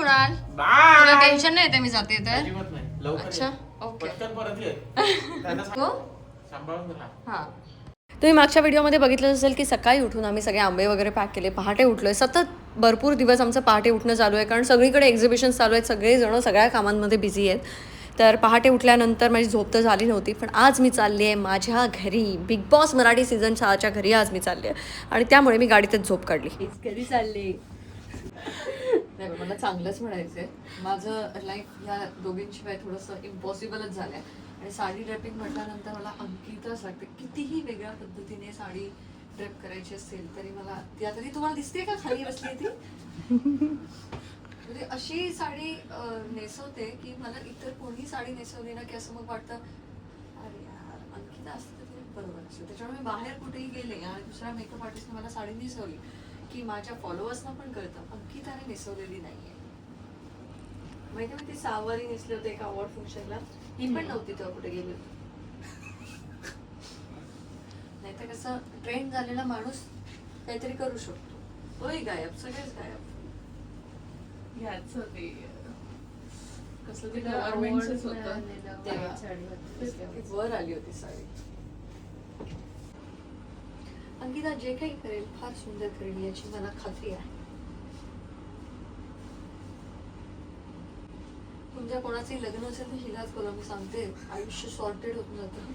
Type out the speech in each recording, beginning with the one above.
कुणाल, तुला टेन्शन नाही येते मी जाते तर? अजिबात नाही. लवकर अच्छा, ये. ओके. पटकन परत ये. त्यांना हो? सांभाळून राहा. हां. तुम्ही मागच्या व्हिडिओमध्ये बघितलं असेल की सकाळी उठून आम्ही सगळे आंबे वगैरे पॅक केले, पहाटे उठलोय. सतत भरपूर दिवस आमचं पहाटे उठणं चालू आहे, कारण सगळीकडे एक्झिबिशन्स चालू आहेत, सगळेजण सगळ्या कामांमध्ये बिझी आहेत. तर पहाटे उठल्यानंतर माझी झोप तर झाली नव्हती, पण आज मी चालली आहे माझ्या घरी. बिग बॉस मराठी सीझन 6च्या घरी आज मी चालली आहे आणि त्यामुळे मी गाडीतच झोप काढली. घरी चालली नाही, मला चांगलंच म्हणायचं आहे. माझं लाईफ ह्या दोघींशिवाय थोडंसं इम्पॉसिबलच झालं आहे. आणि साडी ड्रेपिंग म्हटल्यानंतर मला अंकिताच लागते. कितीही वेगळ्या पद्धतीने साडी ड्रेप करायची असेल तरी मला ती आता ती तुम्हाला दिसते का खाली बसली ती म्हणजे अशी साडी नेसवते की मला इतर कोणी साडी नेसवली ना की असं मग वाटतं अरे यार अंकिता असतं तर तिने बरोबर असतं. त्याच्यामुळे मी बाहेर कुठेही गेले आणि दुसऱ्या मेकअप आर्टिस्टने मला साडी नेसवली की माझ्या फॉलोअर्सना पण कळतं अंकिताने नेसवलेली नाहीये. माहिती मी ती सहावारी नेसले होते एका अवॉर्ड फंक्शनला, ही पण नव्हती तेव्हा कुठे गेली होती. नाही तर कसं ट्रेंड झालेला माणूस काहीतरी करू शकतो, तोही गायब, सगळेच गायब. कसलं ते गव्हर्नमेंटच होतं तेव्हा वर आली होती साडी. अंकिता जे काही करेल फार सुंदर करेल याची मला खात्री आहे. तुमच्या कोणाचंही लग्न असेल तर हिलाच बोला, मी सांगते आयुष्य सॉर्टेड होऊन जातं.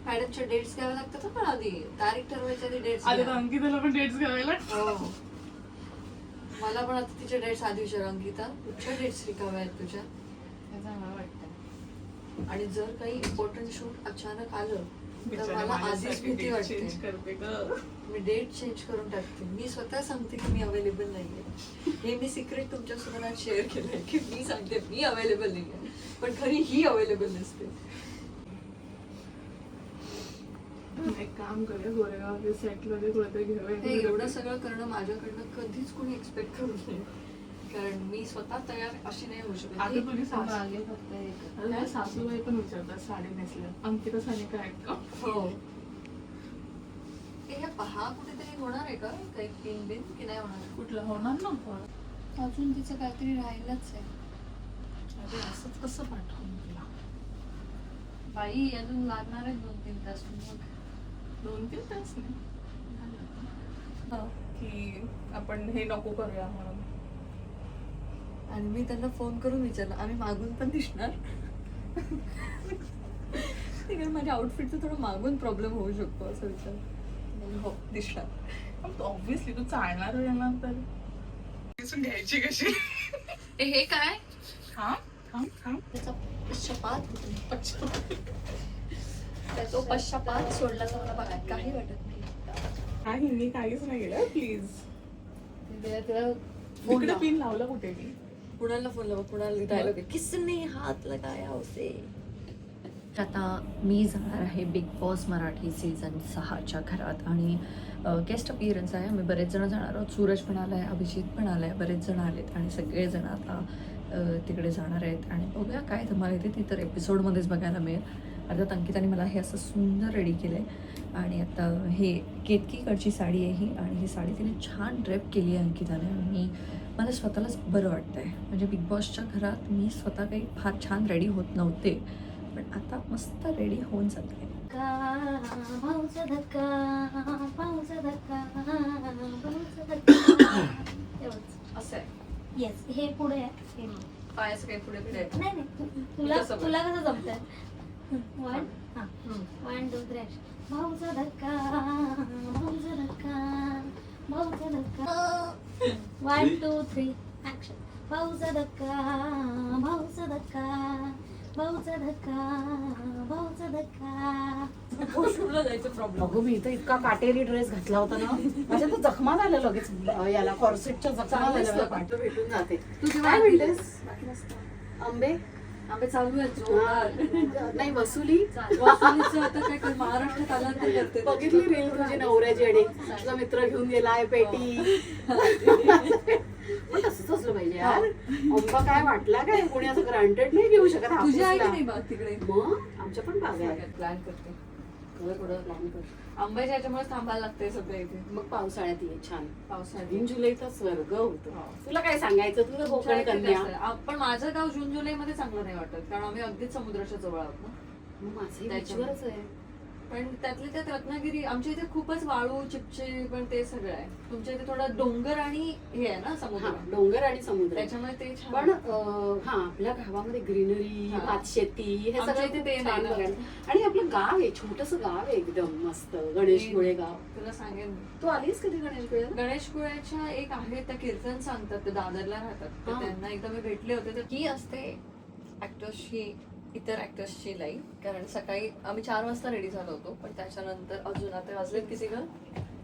मॅडमच्या डेट्स घ्याव्या लागतात पण आधी तारीख ठरवायच्या आधी डेट्स. अंकिताला पण डेट्स घ्यावे लागतात. हो, मला पण आता तिच्या डेट्स आधी विचार. अंकिता कुठच्या डेट्स रिकाव्या आहेत तुझ्या? आणि जर काही इम्पॉर्टंट शूट अचानक आलं तर मला आधीच भीती वाटते. मी डेट चेंज करून टाकते. मी स्वतः सांगते की मी अवेलेबल नाहीये. हे मी सिक्रेट तुमच्यासोबत आज शेअर केलंय की मी सांगते मी अवेलेबल नाहीये, पण खरी ही अवेलेबल नसते. एक काम करूया, गोरेगाव सेट मध्ये कुठेतरी घेऊया. हे एवढं सगळं करणं माझ्याकडनं कधीच कोणी एक्सपेक्ट करू नये, कारण मी स्वतः तयार अशी नाही होऊ शकत. आता तुझी सासूबाई पण विचारतात साडी नेसल्या अंकिता सानिका आहेत का? हो, हे पहा कुठेतरी होणार आहे का काही पिन बिन की नाही होणार? कुठलं होणार ना, अजून तिचं काहीतरी राहिलंच आहे. अरे असंच कसं पाठवून तुला? बाई अजून लागणार आहे 2-3 तास. मग 2-3 तास नाही की आपण हे नको करूया म्हणून. आणि मी त्यांना फोन करून विचारलं आम्ही मागून पण दिसणार माझ्या आउटफिटचं थोडं मागून प्रॉब्लेम होऊ शकतो असं विचार. हो दिसणार. ऑब्विसली तू चालणार येणार तर घ्यायची कशी? हे काय त्याचा पश्चापात तो पश्चापात सोडला तर मला बघा काही वाटत नाही. मी काहीच नाही केलं प्लीज. फोन पिन लावला कुठे मी? कुणाला फोन लावा, कुणाला डायलॉग किसने हात लगाया उसे. आता मी जाणार आहे बिग बॉस मराठी सीझन 6च्या घरात आणि गेस्ट अपीअरन्स आहे. आम्ही बरेच जण जाणार आहोत. सूरज पण आलाय, अभिजित पण आलाय, बरेच जण आलेत आणि सगळेजण आता तिकडे जाणार आहेत. आणि बघूया काय तुम्हाला इथे ती तर एपिसोडमध्येच बघायला मिळेल. अर्थात अंकिताने मला हे असं सुंदर रेडी केलं आहे आणि आता हे केतकीकडची साडी आहे ही, आणि ही साडी तिने छान ड्रेप केली आहे अंकिताने. आणि मला स्वतःलाच बरं वाटतं आहे. म्हणजे बिग बॉसच्या घरात मी स्वतः काही फार छान रेडी होत नव्हते, पण आता मस्त रेडी होऊन जाते. असं आहे. येस, हे पुढे आहे. पायाचं काही पुढे पुढे आहे. नाही तुला तुला कसं जमतंय? 1 2 3 भाऊचा धक्का, भाऊचा धक्का, भाऊचा धक्का. 1 2 3 ऍक्शन. भाऊचा धक्का, भाऊचा धक्का, भाऊचा धक्का, भाऊचा धक्का. वॉशरूमला जायचं प्रॉब्लेम. अगं मी तर इतका काटेरी ड्रेस घातला होता ना, माझ्या तर जखमा झाल्या लगेच. याला कॉर्सेटच्या जखमा झाल्या. पाठ भेटून जाते. तू काय म्हणतेस? आंबे आंबे चालू आहेत जोरदार. नाही वसुली. वसुलीचं आता काय कर, महाराष्ट्रात आला तर करते. बघितली रील तुझी नवऱ्याची आणि तुझा मित्र घेऊन गेलाय पेटी. पण तसंच असलं पाहिजे यार. आंबा काय वाटला काय, कोणी असं ग्रांटेड नाही घेऊ शकत. तुझी आहे की नाही बाग तिकडे? मग आमच्या पण बागा आहेत. प्लॅन करते. थोडं थोडं प्लॅन कर. आंब्याच्या याच्यामुळे थांबायला लागते सध्या इथे. मग पावसाळ्यात ये छान. पावसाळ्यात जून जुलैचा स्वर्ग होतो. हो. तुला काय सांगायचं, तुझं कोकण कन्या. पण माझं गाव जून जुलै मध्ये चांगलं नाही वाटत, कारण आम्ही अगदीच समुद्राच्या जवळ आहोत ना. मग माझंही त्याच्यामुळे. बीचवरच आहे. पण त्यातले त्यात रत्नागिरी आमच्या इथे खूपच वाळू चिपचे पण ते सगळं आहे. तुमच्या इथे थोडं डोंगर आणि हे आहे ना हा, समुद्र, डोंगर आणि समुद्र. त्याच्यामुळे ते छान पण वाटतं. हा, आपल्या गावामध्ये ग्रीनरी, हा. भात शेती हे आमच्या सगळं इथे खूप ते छान नाही ना. बघायला. आणि आपलं गाव आहे, छोटस गाव आहे एकदम मस्त, गणेशपुळे गाव. तुला सांगेन, तू आलीस कधी गणेशपुळे? गणेशपुळ्याच्या एक आहे त्या कीर्तन सांगतात, ते दादरला राहतात, तर हा. त्यांना एकदा मी भेटले होते. तर ही असते ऍक्टर्सची, इतर ऍक्टर्सची लाईन. कारण सकाळी आम्ही 4 वाजता रेडी झालो होतो, पण त्याच्यानंतर अजून आता वाजलेत किती ग,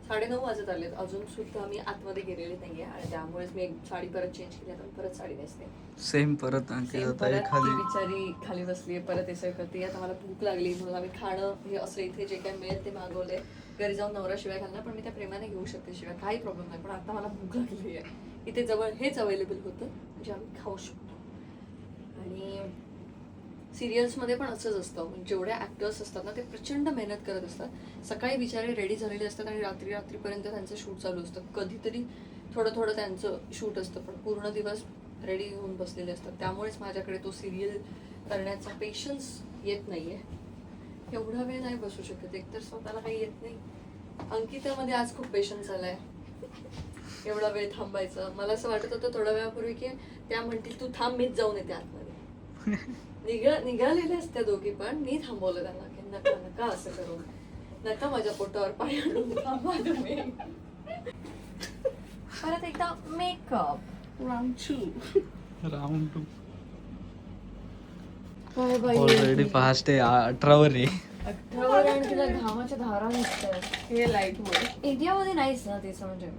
9:30 वाजत आलेत, अजून सुद्धा आम्ही आतमध्ये गेलेले नाहीये. आणि त्यामुळेच मी एक साडी परत चेंज केली, आता परत साडी नेसते. सेम परत आणखी Same जात आहे परत ती खाली. बिचारी खाली बसली, परत हे सगळं करते. आता मला भूक लागली म्हणून आम्ही खाणं हे असं इथे जे काही मिळेल ते मागवले. घरी जाऊन नवरा शिवाय घालणार, पण मी त्या प्रेमाने घेऊ शकते शिवाय, काही प्रॉब्लेम नाही. पण आता मला भूक लागली आहे. इथे जवळ हेच अवेलेबल होतं, म्हणजे आम्ही खाऊ शकतो. आणि सिरियल्समध्ये पण असंच असतं, म्हणजे जेवढ्या ॲक्टर्स असतात ना ते प्रचंड मेहनत करत असतात. सकाळी बिचारे रेडी झालेले असतात आणि रात्रीपर्यंत त्यांचं शूट चालू असतं. कधीतरी थोडं थोडं त्यांचं शूट असतं, पण पूर्ण दिवस रेडी होऊन बसलेले असतात. त्यामुळेच माझ्याकडे तो सिरियल करण्याचा पेशन्स येत नाही आहे. एवढा वेळ नाही बसू शकत, एकतर स्वतःला काही येत नाही. अंकितामध्ये आज खूप पेशन्स आला आहे, एवढा वेळ थांबायचं. मला असं वाटत होतं थोड्या वेळापूर्वी की त्या म्हणतील तू थांब, मीच जाऊन येते आतमध्ये. निघालेल्या असत्या दोघी, पण मी थांबवलं त्यांना की नका नका असं करू, नका माझ्या पोटावर पाय आणून थांबा तुम्ही. परत एकदा मेकअप राऊंड 2. राऊंड 2 काय बाई, ऑलरेडी फास्ट आहे. 18 वर आहे. 18 वर आणि तिला घामाच्या धारा निघतात. हे लाईट मुळे इंडियामध्ये नाहीच ना तिचं, म्हणजे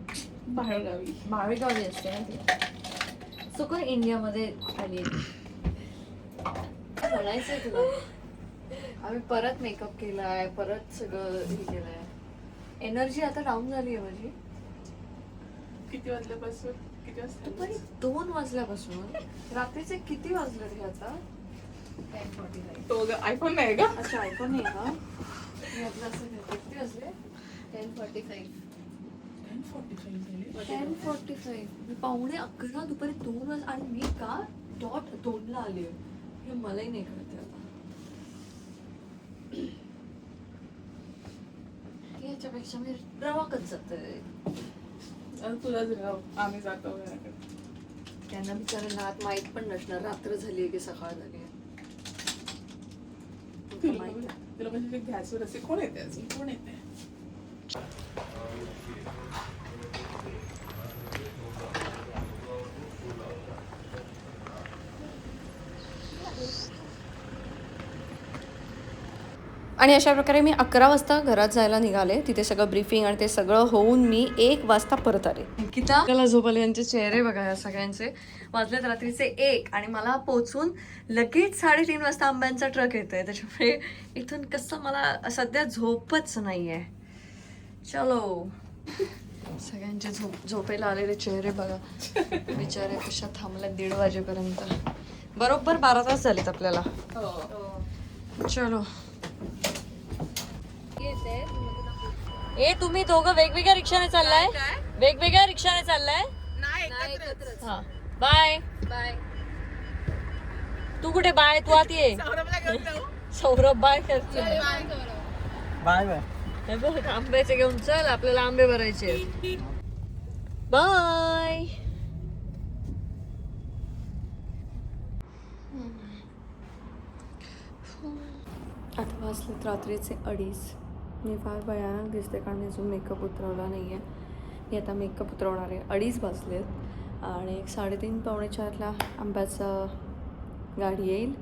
बाहेरगावी. बाहेरगावी असते ना ती. सो कोण इंडियामध्ये आली म्हणायचंय तुला. आम्ही परत मेकअप केलाय, परत सगळं हे केलंय. एनर्जी आता डाऊन झाली आहे माझी. किती वाजल्यापासून किती वाजता? दुपारी 2 वाजल्यापासून रात्रीचे किती वाजले रे आता? 10:45. तो आयफोन नाही का? अच्छा, ऐकून नाही का मी आपलं असं करते. किती वाजले? 10:45. 10:45. मी 11:15 दुपारी 2 वाजता, आणि मी का डॉट 2ला आले हे मलाही नाही कळते आता. याच्यापेक्षा मी रवाकच जाते. तुझाच राव, आम्ही जातो घराकडे. त्यांना बिचारांना आत माहित पण नसणार रात्र झाली की सकाळ झाली. तुला म्हणजे गॅसवर असे कोण येते अजून कोण येते? आणि अशा प्रकारे मी 11 वाजता घरात जायला निघाले. तिथे सगळं ब्रीफिंग आणि ते सगळं होऊन मी 1 वाजता परत आले. अंकिताला झोपले, यांचे चेहरे बघा या सगळ्यांचे. वाजलेत रात्रीचे 1 आणि मला पोहोचून लगेच 3:30 वाजता आंब्यांचा ट्रक येतोय. त्याच्यामुळे इथून कसं मला सध्या झोपच नाही आहे. चलो, सगळ्यांचे झोपेला आलेले चेहरे बघा. बिचारे कशा थांबल्या 1:30 वाजेपर्यंत. बरोबर 12 तास झालेत आपल्याला. चलो. ए, तुम्ही दोघं वेगवेगळ्या रिक्षाने चाललाय? वेगवेगळ्या रिक्षाने चाललाय? हा, बाय बाय. तू कुठे बाय? तू आत ये. सौरभ बाय करते. Bye bye. हे बघ, आंब्याचे घेऊन चल, आपल्याला आंबे भरायचे. बाय. आता वाजलेत रात्रीचे 2:30. मी फार भयानक दिसते कारण मी अजून मेकअप उतरवला नाही आहे. मी आता मेकअप उतरवणार आहे. 2:30 वाजलेत आणि 3:30 पावणे 4ला आंब्याचा गाडी येईल.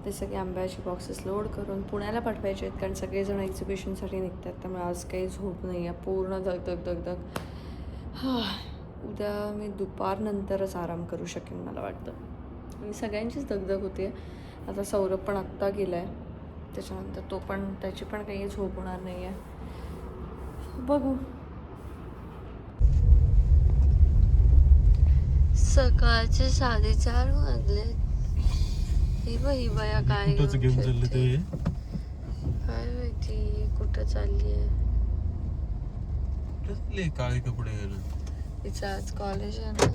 ते सगळे आंब्याचे बॉक्सेस लोड करून पुण्याला पाठवायचे आहेत, कारण सगळेजण एक्झिबिशनसाठी निघतात. त्यामुळे आज काही झोप नाही आहे, पूर्ण दगदग. उद्या मी दुपारनंतरच आराम करू शकेन मला वाटतं. आणि सगळ्यांचीच दगदग होते. आता सौरभ पण आत्ता गेला आहे, त्याच्यानंतर तो पण, त्याची पण काही झोप होणार नाही आहे. बघू. सकाळचे 4:30 वाजले. ही बया काय घेऊन चालले ते काय माहिती कुठं चालली आहे. कसले काळे कपडे घालून तिचं आज कॉलेज आहे ना.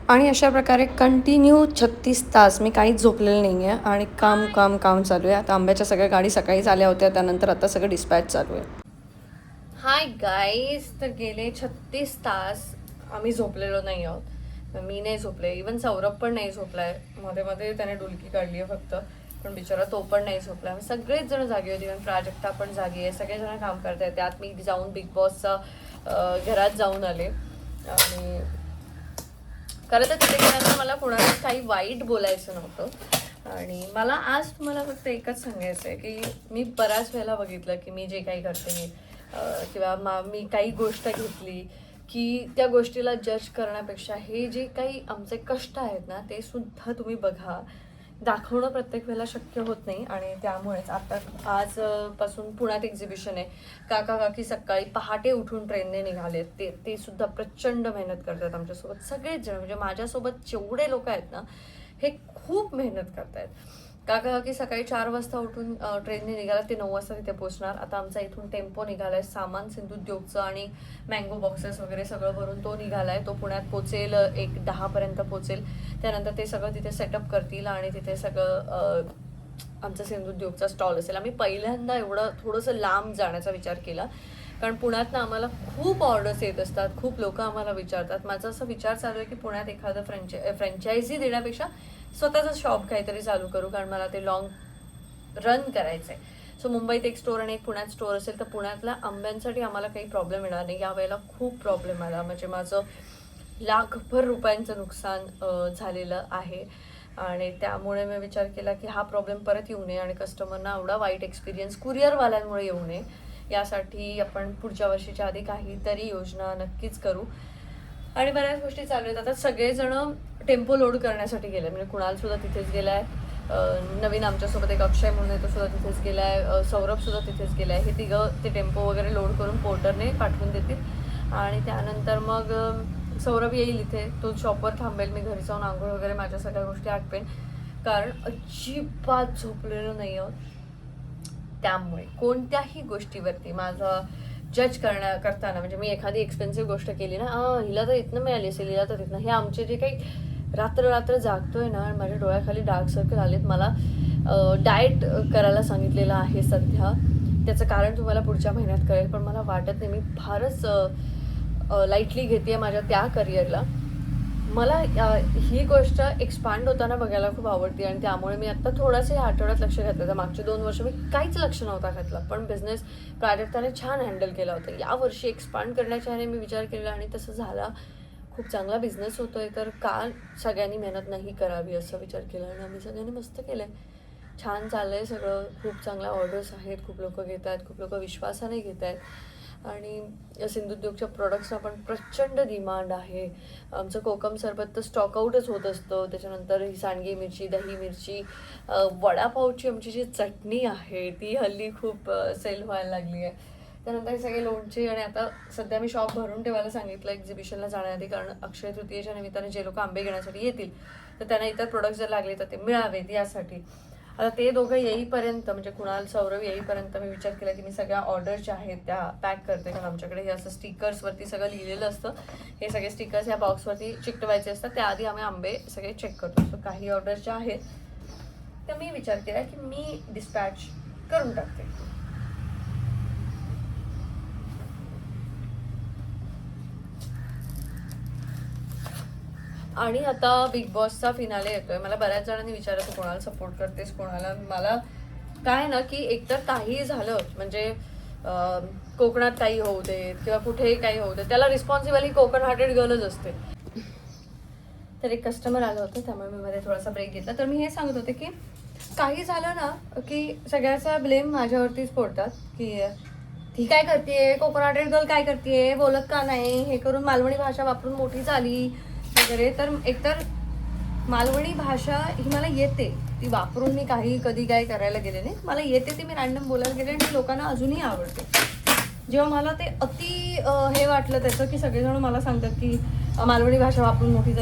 आणि अशा प्रकारे कंटिन्यू 36 तास मी काहीच झोपलेलं नाही आहे आणि काम काम काम चालू आहे. आता आंब्याच्या सगळ्या गाडी सकाळीच आल्या होत्या, त्यानंतर आता सगळं डिस्पॅच चालू आहे. हाय गाईज, तर गेले 36 तास आम्ही झोपलेलो नाही आहोत. मी नाही झोपले, इवन सौरभ पण नाही झोपलाय. मध्ये मध्ये त्याने डुलकी काढली आहे फक्त, पण बिचारा तो पण नाही झोपला. आम्ही सगळेच जण जागी होते, इवन प्राजक्ता पण जागी आहे. सगळेजण काम करत आहेत. त्यात मी जाऊन बिग बॉसचा घरात जाऊन आले. आणि खरं तर तिथे गेल्यानंतर मला कोणालाच काही वाईट बोलायचं नव्हतं. आणि मला आज तुम्हाला फक्त एकच सांगायचं आहे की मी बऱ्याच वेळेला बघितलं की मी जे काही करते किंवा मी काही गोष्ट घेतली की त्या गोष्टीला जज करण्यापेक्षा हे जे काही आमचे कष्ट आहेत ना ते सुद्धा तुम्ही बघा. दाखवणं प्रत्येक वेळेला शक्य होत नाही. आणि त्यामुळेच आता आजपासून पुण्यात एक्झिबिशन आहे. काका काकी सकाळी पहाटे उठून ट्रेनने निघालेत. ते सुद्धा प्रचंड मेहनत करतात आमच्यासोबत. सगळेच जण म्हणजे माझ्यासोबत जेवढे लोक आहेत ना हे खूप मेहनत करत आहेत. काका काकी सकाळी 4 वाजता उठून ट्रेनने निघाला, ते 9 वाजता तिथे पोहोचणार. आता आमचा इथून टेम्पो निघालाय सामान सिंधुद्योगचं आणि मँगो बॉक्सेस वगैरे सगळं भरून तो निघालाय. तो पुण्यात पोचेल 1:10 पोचेल. त्यानंतर ते सगळं तिथे सेटअप करतील आणि तिथे सगळं आमचा सिंधुद्योगचा स्टॉल असेल. आम्ही पहिल्यांदा एवढं थोडंसं लांब जाण्याचा विचार केला, कारण पुण्यात ना आम्हाला खूप ऑर्डर्स येत असतात, खूप लोक आम्हाला विचारतात. माझा असा विचार चालू आहे की पुण्यात एखादं फ्रँचायझी देण्यापेक्षा स्वतःचं शॉप काहीतरी चालू करू, कारण मला ते लॉंग रन करायचं आहे. सो मुंबईत एक स्टोर आणि एक पुण्यात स्टोर असेल तर पुण्यातल्या आंब्यांसाठी आम्हाला काही प्रॉब्लेम येणार नाही. यावेळेला खूप प्रॉब्लेम आला, म्हणजे माझं लाखभर रुपयांचं नुकसान झालेलं आहे. आणि त्यामुळे मी विचार केला की हा प्रॉब्लेम परत येऊ नये आणि कस्टमरना एवढा वाईट एक्सपिरियन्स कुरिअरवाल्यांमुळे येऊ नये, यासाठी आपण पुढच्या वर्षीच्या आधी काहीतरी योजना नक्कीच करू. आणि बऱ्याच गोष्टी चालू आहेत. आता सगळेजण टेम्पो लोड करण्यासाठी गेले, म्हणजे कुणाल सुद्धा तिथेच गेलाय. नवीन आमच्यासोबत एक अक्षय म्हणून आहे, तो सुद्धा तिथेच गेलाय. सौरभ सुद्धा तिथेच गेलाय. हे तिघं ते टेम्पो वगैरे लोड करून पोर्टरने पाठवून देतील. आणि त्यानंतर मग सौरभ येईल इथे, तो शॉपवर थांबेल. मी घरी जाऊन आंघोळ वगैरे माझ्या सगळ्या गोष्टी आटपेन, कारण अजिबात झोपलेलं नाही आहोत. त्यामुळे कोणत्याही गोष्टीवरती माझं जज करताना, म्हणजे मी एखादी एक्सपेन्सिव्ह गोष्ट केली ना, हिला तर इथनं मिळाली असेल, हिला तर इथनं, हे आमचे जे काही रात्र जागतोय ना, माझ्या डोळ्याखाली डार्क सर्कल आलेत. मला डाएट करायला सांगितलेलं आहे सध्या. त्याचं कारण तुम्हाला पुढच्या महिन्यात कळेल, पण मला वाटत नाही मी फारच लाईटली घेते आहे माझ्या त्या करिअरला. मला ही गोष्ट एक्सपांड होताना बघायला खूप आवडते आणि त्यामुळे मी आत्ता थोडंसं या आठवड्यात लक्ष घातलं. तर मागचे 2 वर्ष मी काहीच लक्ष नव्हता घातलं, पण बिझनेस प्राजक्ताने छान हँडल केला होता. यावर्षी एक्सपांड करण्याच्या ह्याने मी विचार केला आणि तसं झाला. खूप चांगला बिझनेस होतोय, तर का सगळ्यांनी मेहनत नाही करावी असं विचार केला आणि आम्ही सगळ्यांनी मस्त केलं आहे. छान चाललं आहे सगळं. खूप चांगल्या ऑर्डर्स आहेत, खूप लोक घेत आहेत, खूप लोक विश्वासाने घेत आहेत. आणि सिंधुद्योगच्या प्रोडक्ट्सना पण प्रचंड डिमांड आहे. आमचं कोकम सरबत तर स्टॉकआउटच होत असतं. त्याच्यानंतर ही सांडगी मिरची, दही मिरची, वडापावची आमची जी चटणी आहे ती हल्ली खूप सेल व्हायला लागली आहे. त्यानंतर हे सगळे लोणचे. आणि आता सध्या मी शॉप भरून ठेवायला सांगितलं एक्झिबिशनला जाण्याआधी, कारण अक्षय तृतीयेच्या निमित्ताने जे लोक आंबे घेण्यासाठी येतील तर त्यांना इतर प्रोडक्ट्स जर लागले तर ते मिळावेत यासाठी. आता ते दोघं येईपर्यंत, म्हणजे कुणाल सौरभ येईपर्यंत मी विचार केला की मी सगळ्या ऑर्डर ज्या आहेत त्या पॅक करते, कारण आमच्याकडे हे असं स्टिकर्सवरती सगळं लिहिलेलं असतं. हे सगळे स्टिकर्स ह्या बॉक्सवरती चिकटवायचे असतात. त्याआधी आम्ही आंबे सगळे चेक करतो. सो काही ऑर्डर ज्या आहेत त्या मी विचार केला की मी डिस्पॅच करून टाकते. आणि आता बिग बॉसचा फिनाले येतोय. मला बऱ्याच जणांनी विचारलं तू कोणाला सपोर्ट करतेस, कोणाला. मला काय ना की एकतर काही झालं म्हणजे कोकणात काही होऊ देत किंवा कुठेही काही होऊ देत, त्याला रिस्पॉन्सिबल कोकण हार्टेड गर्लच असते. तर एक कस्टमर आलं होतं, त्यामुळे मी मध्ये थोडासा ब्रेक घेतला. तर मी हे सांगत होते की काही झालं ना की सगळ्याचा ब्लेम माझ्यावरतीच पडतात की ती काय करते, कोकण हार्टेड गर्ल काय करते, बोलत का नाही, हे करून मालवणी भाषा वापरून मोठी झाली वगैरे. तर एकतर मालवणी भाषा ही मला येते, ती वापरून मी कधी काय करायला गेले नाही. मला येते, ती मी रॅन्डम बोलायला गेले आणि लोकांना अजूनही आवडते. जेव्हा मला ते अति हे वाटलं त्याचं की सगळेजण मला सांगतात की मालवणी भाषा वापरून मोठी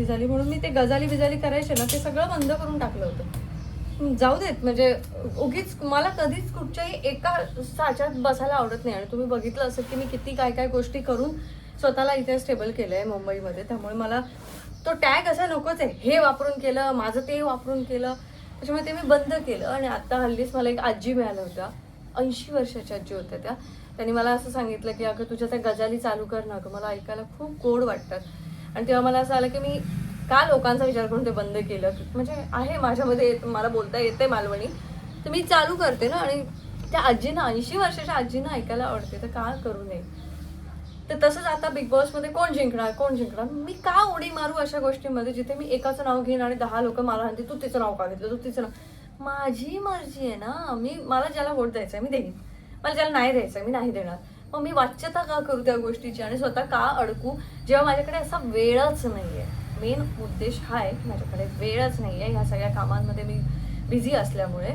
झाली म्हणून मी ते गजाली बिजाली करायचे ना, ते सगळं बंद करून टाकलं होतं. जाऊ देत, म्हणजे उगीच मला कधीच कुठच्याही एका साच्यात बसायला आवडत नाही. आणि तुम्ही बघितलं असेल की मी किती काय काय गोष्टी करून स्वतःला इथे स्टेबल केलंय मुंबईमध्ये. त्यामुळे मला तो टॅग असा नकोच आहे, हे वापरून केलं, माझं ते वापरून केलं. त्याच्यामुळे ते मी बंद केलं. आणि आता हल्लीच मला एक आजी मिळाल्या होत्या, 80 वर्षाच्या आजी होत्या त्या. त्यांनी मला असं सांगितलं की अगं तुझ्या त्या गजाली चालू कर ना गं, मला ऐकायला खूप गोड वाटतात. आणि तेव्हा मला असं आलं की मी का लोकांचा विचार करून ते बंद केलं. म्हणजे आहे माझ्यामध्ये, मला बोलता येते मालवणी, तर मी चालू करते ना. आणि त्या आजींना, 80 वर्षाच्या आजींना ऐकायला आवडते, तर का करू नये. तर तसंच आता बिग बॉसमध्ये कोण जिंकणार, मी का उडी मारू अशा गोष्टींमध्ये जिथे मी एकाचं नाव घेईन आणि 10 लोक मला म्हणते तू तिचं नाव का घेतलं, तू तिचं नाव. माझी मर्जी आहे ना, मला ज्याला वोट द्यायचं आहे मी देईन, मला ज्याला नाही द्यायचं आहे मी नाही देणार. मग मी वाच्यता का करू त्या गोष्टीची आणि स्वतः का अडकू, जेव्हा माझ्याकडे असा वेळच नाही आहे. मेन उद्देश हा आहे की माझ्याकडे वेळच नाही आहे ह्या सगळ्या कामांमध्ये मी बिझी असल्यामुळे.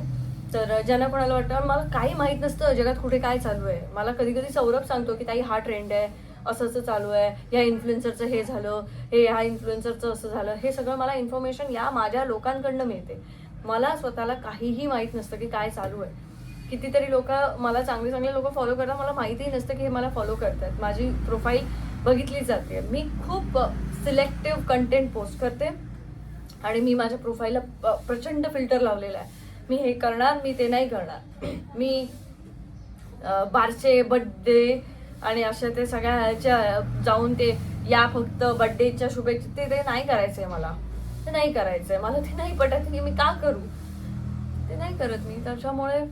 तर ज्यांना कोणाला वाटतं मला काही माहीत नसतं जगात कुठे काय चालू आहे. मला कधी कधी सौरभ सांगतो की ताई हा ट्रेंड आहे, असं असं चालू आहे, ह्या इन्फ्लुएन्सरचं हे झालं, ह्या इन्फ्लुएन्सरचं असं झालं. हे सगळं मला इन्फॉर्मेशन या माझ्या लोकांकडनं मिळते. मला स्वतःला काहीही माहीत नसतं की काय चालू आहे. कितीतरी लोक मला, चांगले चांगले लोक फॉलो करतात, मला माहितीही नसतं की हे मला फॉलो करतात. माझी प्रोफाईल बघितली जाते. मी खूप सिलेक्टिव्ह कंटेंट पोस्ट करते आणि मी माझ्या प्रोफाईलला प्रचंड फिल्टर लावलेला आहे. मी हे करणार, मी ते नाही करणार. मी बारचे, बड्डे आणि अशा ते सगळ्या ह्याच्या जाऊन ते या फक्त बड्डेच्या शुभेच्छा ते नाही करायचंय मला. ते नाही करायचंय मला, ते नाही पटत की मी का करू, ते नाही करत मी. त्याच्यामुळे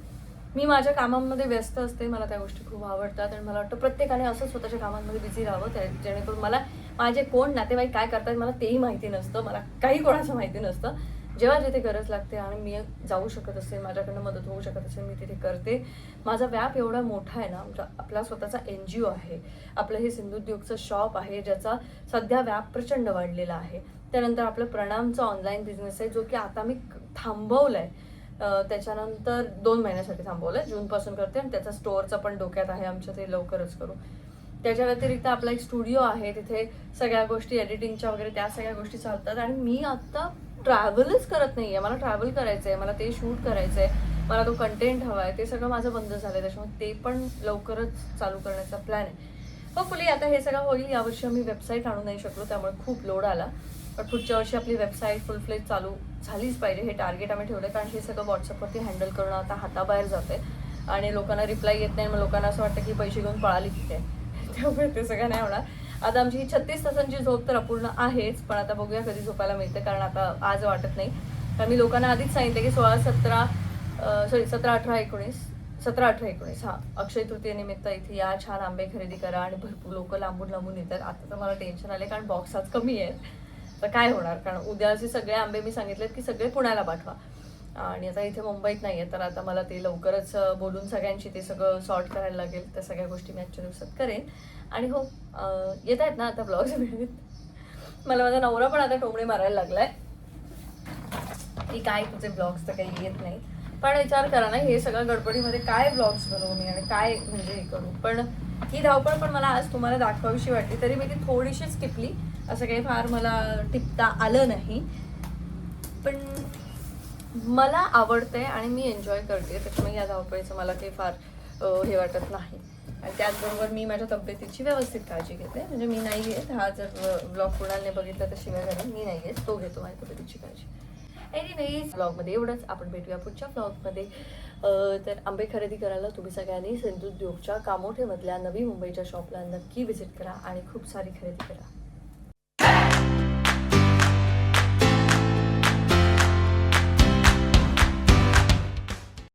मी माझ्या कामांमध्ये व्यस्त असते. मला त्या गोष्टी खूप आवडतात आणि मला वाटतं प्रत्येकाने असं स्वतःच्या कामांमध्ये बिझी राहावं, जेणेकरून मला माझे कोण नातेवाईक काय करतात मला तेही माहिती नसतं, मला काही कोणाचं माहिती नसतं. जेव्हा जिथे गरज लागते आणि मी जाऊ शकत असेल, माझ्याकडनं मदत होऊ शकत असेल, मी तिथे करते. माझा व्याप एवढा मोठा आहे ना, आपला स्वतःचा NGO आहे, आपलं हे सिंधुद्योगचं शॉप आहे ज्याचा सध्या व्याप प्रचंड वाढलेला आहे. त्यानंतर आपलं प्रणामचं ऑनलाईन बिझनेस आहे जो की आता मी थांबवलाय. त्याच्यानंतर 2 महिन्यासाठी थांबवलंय, जूनपासून करते. आणि त्याचा स्टोअरचं पण डोक्यात आहे आमच्या, ते लवकरच करू. त्याच्या व्यतिरिक्त आपला एक स्टुडिओ आहे, तिथे सगळ्या गोष्टी एडिटिंगच्या वगैरे त्या सगळ्या गोष्टी चालतात. आणि मी आता ट्रॅव्हलच करत नाही आहे, मला ट्रॅव्हल करायचं आहे, मला ते शूट करायचं आहे, मला तो कंटेंट हवा आहे, ते सगळं माझं बंद झालं आहे. त्याच्यामुळे ते पण लवकरच चालू करण्याचा प्लॅन आहे. होपफुली आता हे सगळं होईल. यावर्षी आम्ही वेबसाईट आणू नाही शकलो, त्यामुळे खूप लोड आला. पण पुढच्या वर्षी आपली वेबसाईट फुल फ्लेज चालू झालीच पाहिजे, हे टार्गेट आम्ही ठेवलं. कारण हे सगळं व्हॉट्सअपवरती हँडल करणं आता हाताबाहेर जाते आणि लोकांना रिप्लाय येत नाही. मग लोकांना असं वाटतं की पैसे घेऊन पळाली तिथे, त्यामुळे ते सगळं नाही होणार. आता आमची ही 36 तासांची झोप तर अपूर्ण आहेच, पण आता बघूया कधी झोपायला मिळते. कारण आता आज वाटत नाही. कारण मी लोकांना आधीच सांगितलं की 17, 18, 19 हां, अक्षय तृतीयेनिमित्त इथे या, छान आंबे खरेदी करा. आणि भरपूर लोक लांबून लांबून येतात. आता तर मला टेन्शन आले कारण बॉक्स आज कमी आहे, तर काय होणार. कारण उद्याचे सगळे आंबे मी सांगितलेत की सगळे पुण्याला पाठवा. आणि आता इथे मुंबईत नाही आहे, तर आता मला ते लवकरच बोलून सगळ्यांशी ते सगळं सॉर्ट करायला लागेल. त्या सगळ्या गोष्टी मी आजच्या दिवसात करेन. आणि हो, येत आहेत ना आता ब्लॉग्स मिळत. मला माझा नवरा पण आता टोमणे मारायला लागलाय की काय तुझे ब्लॉग्स तर काही येत नाही. पण विचार करा ना, हे सगळं गडबडीमध्ये काय ब्लॉग्स बनवू मी आणि काय म्हणजे हे करू. पण ही धावपळ पण मला आज तुम्हाला दाखवावीशी वाटली, तरी मी ती थोडीशीच टिपली. असं काही फार मला टिपता आलं नाही, पण मला आवडतंय आणि मी एन्जॉय करते. त्याच्यामुळे या धावपळीचं मला काही फार हे वाटत नाही. आणि त्याचबरोबर मी माझ्या तब्येतीची व्यवस्थित काळजी घेते. म्हणजे मी नाही घेत, हा जर ब्लॉग कुणालने बघितला तर शिवाय घालून, मी नाही घेत, तो घेतो माझ्या तब्येतीची काळजी. एनिवेज, ब्लॉगमध्ये एवढंच. आपण भेटूया पुढच्या ब्लॉगमध्ये. तर आंबे खरेदी करायला तुम्ही सगळ्यांनी सिंधुद्योगच्या कामोठेमधल्या नवी मुंबईच्या शॉपला नक्की व्हिजिट करा आणि खूप सारी खरेदी करा.